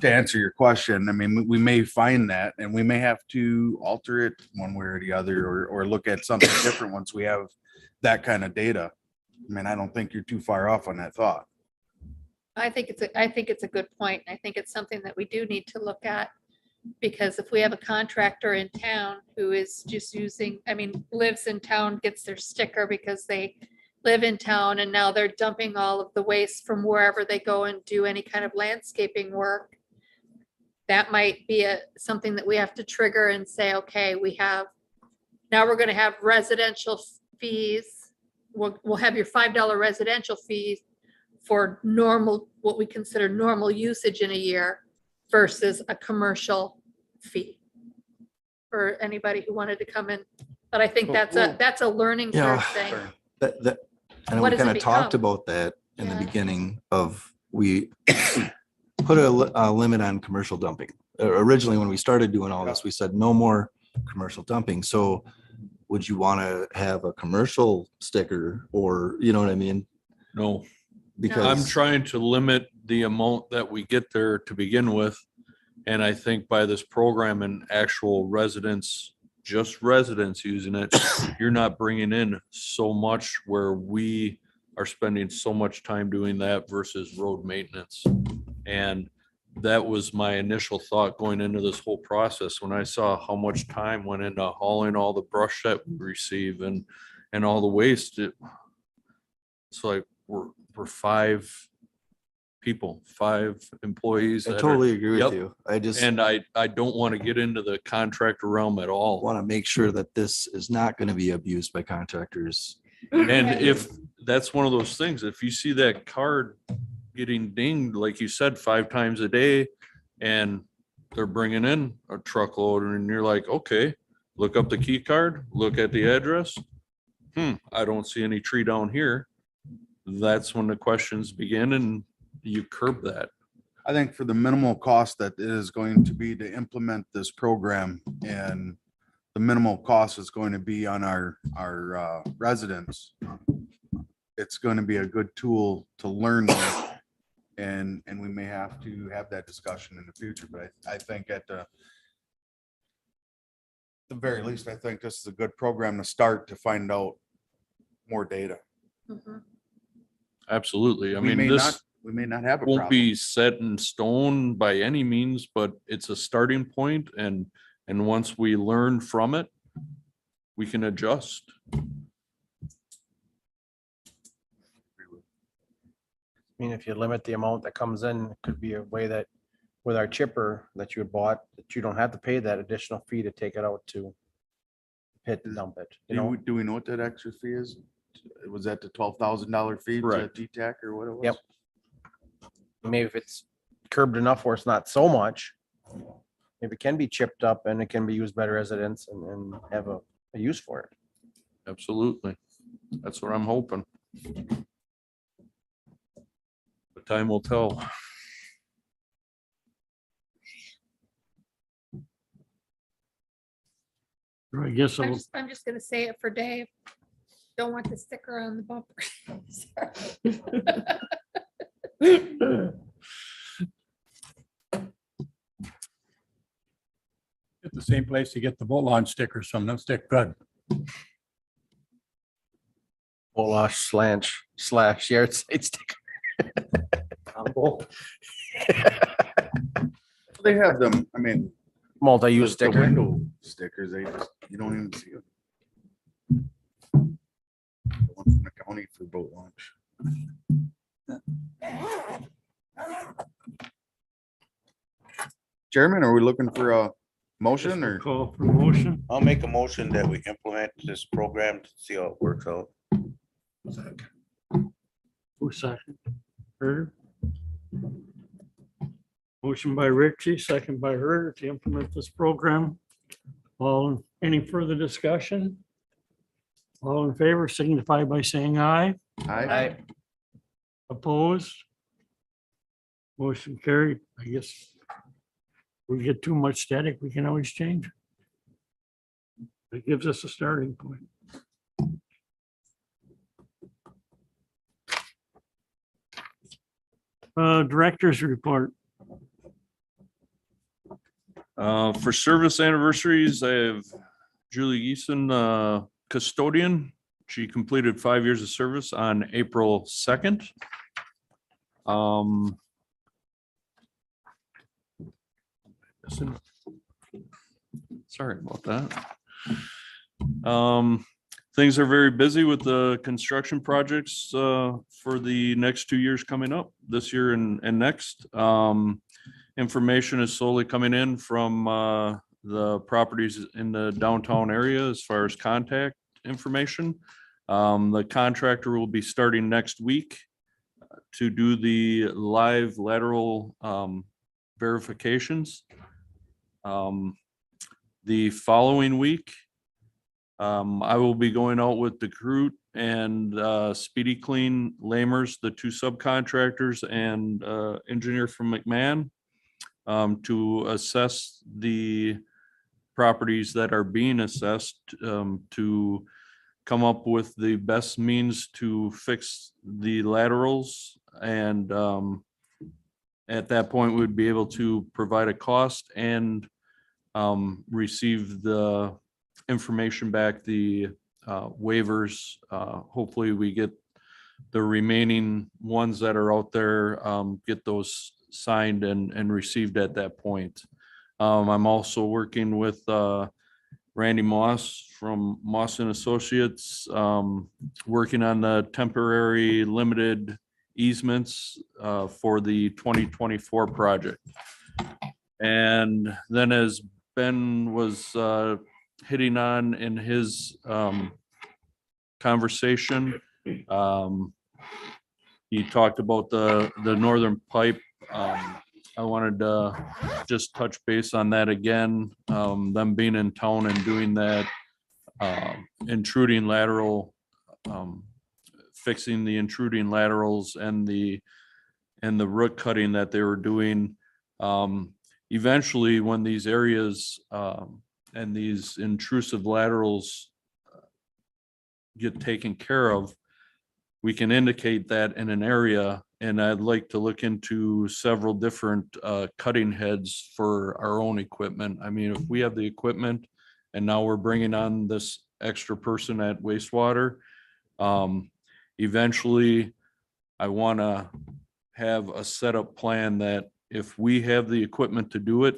To answer your question, I mean, we may find that and we may have to alter it one way or the other, or look at something different once we have that kind of data. I mean, I don't think you're too far off on that thought. I think it's a good point. I think it's something that we do need to look at. Because if we have a contractor in town who is just lives in town, gets their sticker because they live in town and now they're dumping all of the waste from wherever they go and do any kind of landscaping work. That might be something that we have to trigger and say, okay, now we're going to have residential fees. We'll have your $5 residential fees for normal, what we consider normal usage in a year versus a commercial fee for anybody who wanted to come in. But I think that's a learning Yeah. curve thing. And What we does it kind of talked become? about that in the Yeah. beginning we put a limit on commercial dumping. Originally, when we started doing all this, we said no more commercial dumping. So would you want to have a commercial sticker or, you know what I mean? No, Because I'm trying to limit the amount that we get there to begin with. And I think by this program and actual residents, just residents using it, you're not bringing in so much where we are spending so much time doing that versus road maintenance. And that was my initial thought going into this whole process. When I saw how much time went into hauling all the brush that we receive and all the waste, it's like we're 5 people, 5 employees. I that are- totally agree Yep. with you. I just And I don't want to get into the contractor realm at all. want to make sure that this is not going to be abused by contractors. And if that's one of those things, if you see that card getting dinged, like you said, 5 times a day, and they're bringing in a truckload and you're like, okay, look up the key card, look at the address. I don't see any tree down here. That's when the questions begin and you curb that. I think for the minimal cost that it is going to be to implement this program, and the minimal cost is going to be on our residents, it's going to be a good tool to learn with. And we may have to have that discussion in the future, but I think at the very least, I think this is a good program to start to find out more data. Mhm. Absolutely. I We mean, may this not, we may not have a won't problem. be set in stone by any means, but it's a starting point, and once we learn from it, we can adjust. I mean, if you limit the amount that comes in, it could be a way that with our chipper that you had bought, that you don't have to pay that additional fee to take it out to pit and dump it, you know? Do we know what that extra fee is? was that the $12,000 fee to Right. T-Tac or what it was? Yep. Maybe if it's curbed enough where it's not so much, maybe it can be chipped up and it can be used by the residents and have a use for it. Absolutely. That's what I'm hoping. But time will tell. I guess I'll I'm just gonna say it for Dave. Don't want the sticker on the bumper. It's the same place to get the boat launch stickers from. Them stick good. Slash yard site sticker. They have them, I mean. Multi-use the sticker. window Stickers, you don't even see it. The one from the county for boat launch. Chairman, are we looking for a motion or? call for motion. I'll make a motion that we implement this program to see how it works out. Who second? Herder. Motion by Richie, second by Herder to implement this program. All, any further discussion? All in favor signify by saying aye. Aye. Opposed? Motion carried. I guess we get too much static, we can always change. It gives us a starting point. Director's report. For service anniversaries, I have Julie Eason, custodian. She completed 5 years of service on April 2nd. Sorry about that. Things are very busy with the construction projects for the next 2 years coming up, this year and next. Information is slowly coming in from the properties in the downtown area as far as contact information. The contractor will be starting next week to do the live lateral verifications. The following week, I will be going out with the crew and Speedy Clean Lamers, the two subcontractors, and engineer from McMahon to assess the properties that are being assessed, to come up with the best means to fix the laterals. And at that point, we'd be able to provide a cost and receive the information back, the waivers. Hopefully we get the remaining ones that are out there, get those signed and received at that point. I'm also working with Randy Moss from Moss and Associates, working on the temporary limited easements for the 2024 project. And then, as Ben was hitting on in his conversation, he talked about the northern pipe. I wanted to just touch base on that again. Them being in town and doing that intruding lateral, fixing the intruding laterals and the root cutting that they were doing. Eventually, when these areas and these intrusive laterals get taken care of, we can indicate that in an area. And I'd like to look into several different cutting heads for our own equipment. I mean, if we have the equipment and now we're bringing on this extra person at wastewater, eventually I want to have a setup plan that if we have the equipment to do it,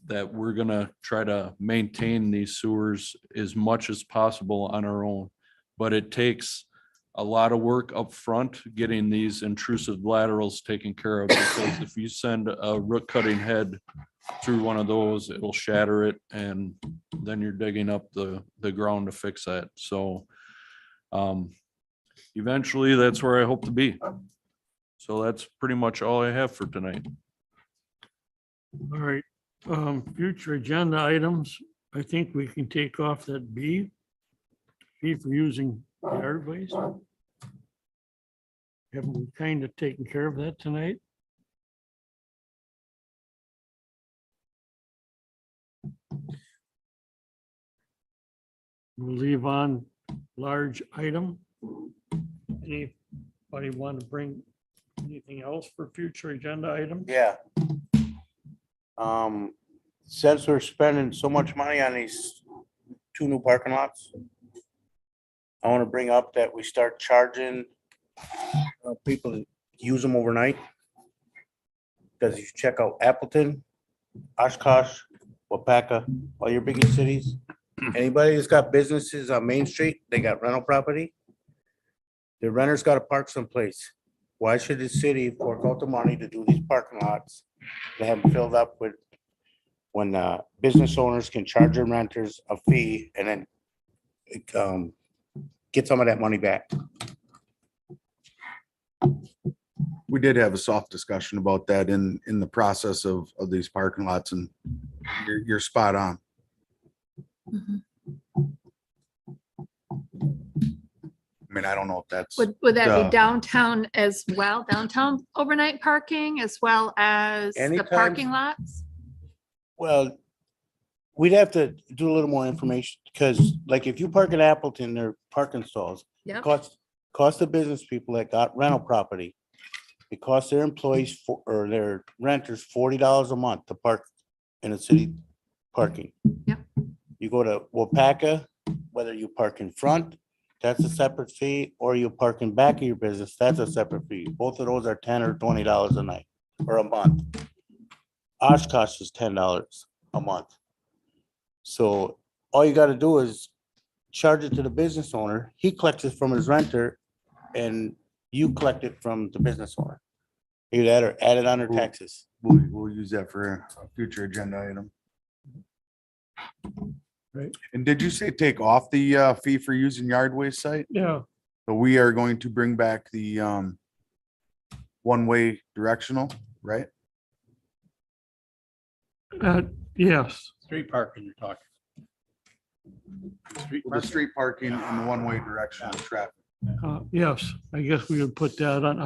that we're going to try to maintain these sewers as much as possible on our own. But it takes a lot of work up front getting these intrusive laterals taken care of, because if you send a root cutting head through one of those, it'll shatter it, and then you're digging up the ground to fix that. So Eventually, that's where I hope to be. So that's pretty much all I have for tonight. All right, future agenda items, I think we can take off that B. B for using yard waste. Haven't we kind of taken care of that tonight? We'll leave on large item. Anybody want to bring anything else for future agenda items? Yeah. Since we're spending so much money on these 2 new parking lots, I want to bring up that we start charging people to use them overnight. Because if you check out Appleton, Oshkosh, Wapaka, all your biggest cities, anybody that's got businesses on Main Street, they got rental property. The renters got to park someplace. Why should the city fork out the money to do these parking lots? They have them filled up with, when business owners can charge their renters a fee and then get some of that money back. We did have a soft discussion about that in the process of these parking lots, and you're spot on. Mhm. I mean, I don't know if that's, Would that Duh. be downtown as well, downtown overnight parking as well as the Anytime- parking lots? Well, we'd have to do a little more information, because like if you park at Appleton, their parking stalls, Yep. cost the business people that got rental property. It costs their employees or their renters $40 a month to park in a city parking. Yep. You go to Wapaka, whether you park in front, that's a separate fee, or you park in back of your business, that's a separate fee. Both of those are $10 or $20 a night or a month. Oshkosh is $10 a month. So all you gotta do is charge it to the business owner. He collects it from his renter and you collect it from the business owner. Either that or add it on their taxes. we'll use that for a future agenda item. Right. And did you say take off the fee for using yard waste site? Yeah, So we are going to bring back the one-way directional, right? yes, Street parking you're talking. Street The street parking and the one-way directional traffic. yes, I guess we would put that on.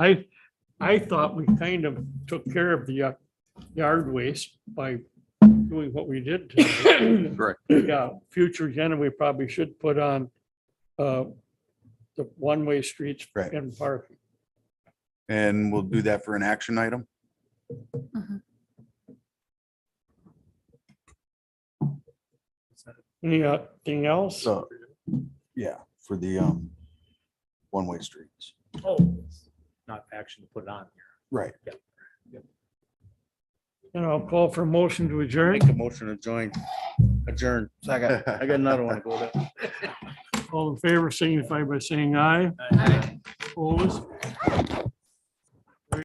I thought we kind of took care of the yard waste by doing what we did tonight. Correct. Yeah, future agenda, we probably should put on the one-way streets Right. and parking. And we'll do that for an action item. Anything else? So, yeah, for the one-way streets. Oh, not action to put it on here. Right. And I'll call for a motion to adjourn. Make a motion to adjourn. Second. I got another one to go to. All in favor, signify by saying aye. Opposed?